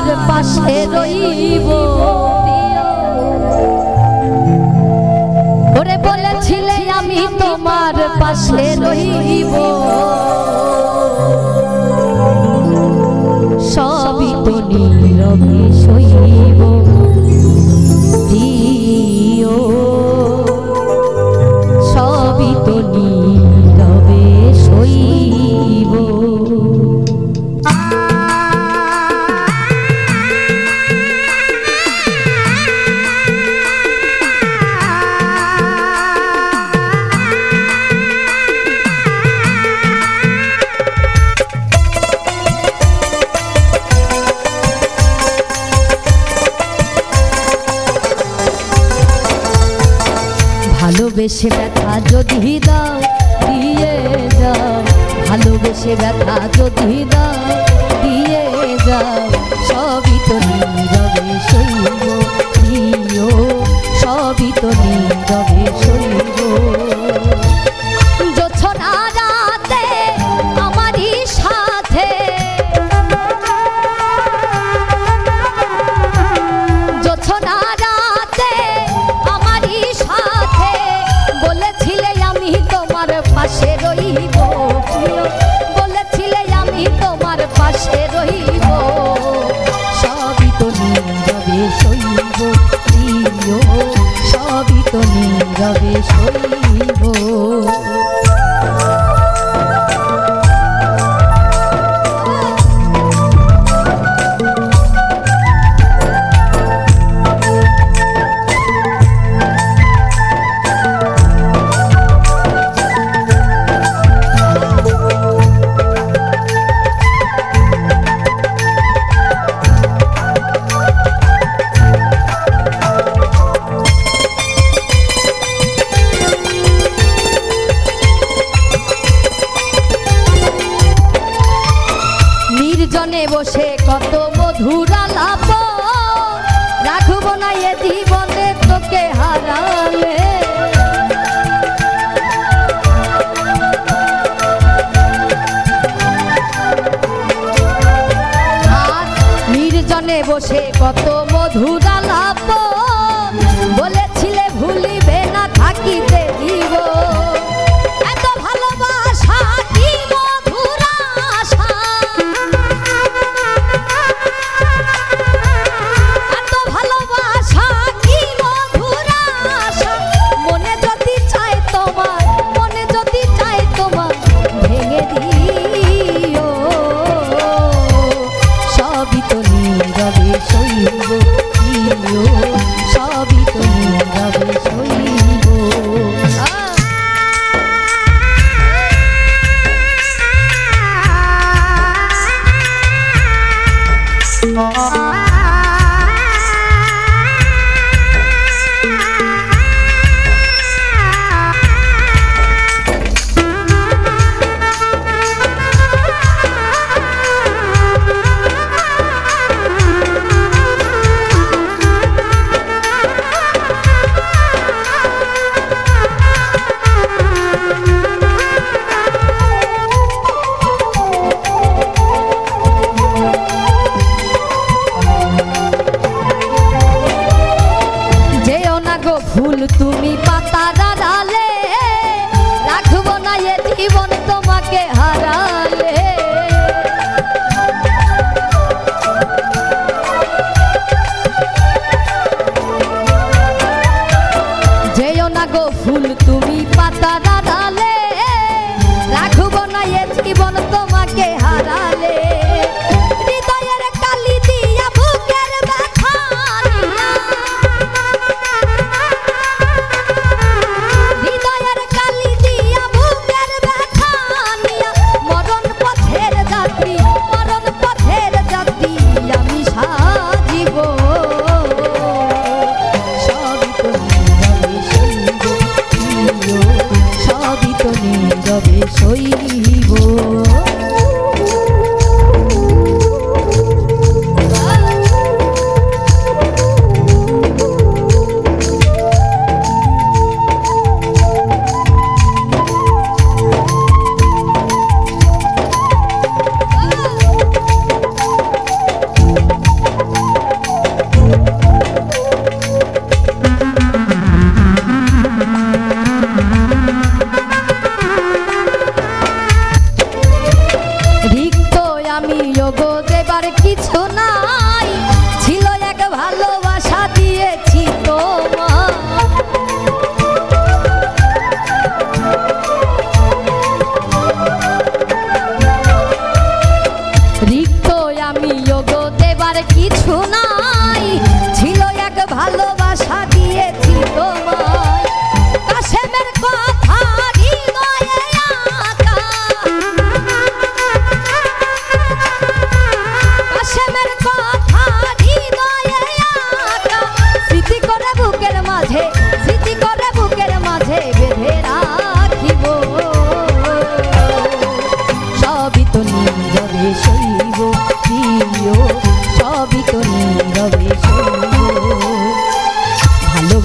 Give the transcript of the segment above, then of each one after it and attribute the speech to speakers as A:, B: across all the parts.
A: তোমার পাশে রইব ওরে বলেছিলে আমি তোমার পাশে রইব সবই তো নীরবে সইব প্রিয় সবই তো নীরবে সইব ভালোবেসে ব্যথা যদি দাও দিয়ে যাও ভালোবেসে ব্যথা যদি দাও দিয়ে যাও সবই তো নীরবে সইব প্রিয় সবই তো নীরবে সইব জোছনা রাতে আমারই সাথে জোছনা রাতে আমারই সাথে বলেছিলে আমি তোমার পাশে রইব বলেছিলে আমি তোমার পাশে রইব সবই তো নীরবে সইব প্রিয় সবই তো নীরবে সইব নির্জনে বসে কত মধুর আলাপ রাখব না এ জীবনে তোকে হারালে আর নির্জনে বসে কত মধুর আলাপ বলেছিলে ভুলিবে না থাকিতে দিব এত ভালোবাসা কি মধুর আশা এত ভালোবাসা কি মধুর আশা মনে যদি চায় তোমার ভেঙে দিও সবই তো নীরবে সইব প্রিয় সবই তো নীরবে সইব ফুল তুমি পাতার আড়ালে রাখব না এ জীবন তোমাকে হারালে যেও না গো ফুল তুমি পাতার আড়ালে রাখব না এ জীবন তোমাকে হারালে হৃদয়ের কালি দিয়া বুকের ব্যথা হৃদয়ের কালি দিয়া বুকের ব্যথা নিয়া মরণ পথের যাত্রী আমি সাজিব সবই তো নীরবে সইব সবই তো নীরবে সইব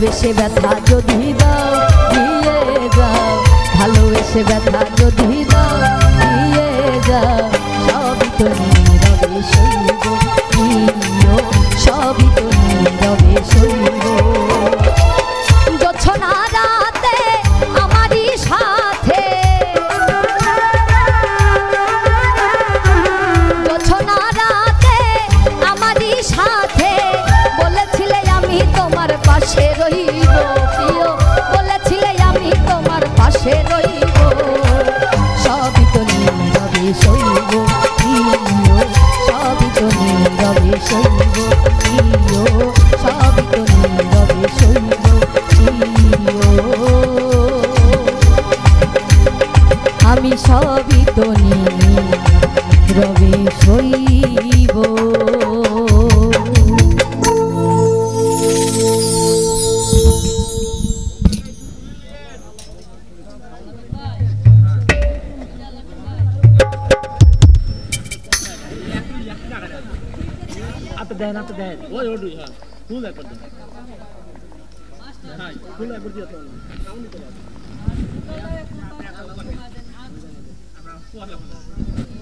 A: ভালোবেসে ব্যথা যদি দাও দিয়ে যাও, ভালোবেসে ব্যথা যদি দাও দিয়ে যাও, সবই তো নীরবে সইব প্রিয়, সবই তো নীরবে সইব। জোছনা রাতে আমারই সাথে, জোছনা রাতে আমারই সাথে বলেছিলে আমি তোমার পাশে রইব প্রিয়, বলেছিলে আমি তোমার পাশে রইব, সবই তো নীরবে সইব প্রিয়, সবই তো নীরবে সইব প্রিয়, সবই তো নীরবে সইব প্রিয়, আমি সবই তো নীরবে সইব।
B: দেন আপনি দেন ওই ওডু হ্যাঁ ফুল একবার দেন হ্যাঁ ফুল একবার দিয়ে তো আমরা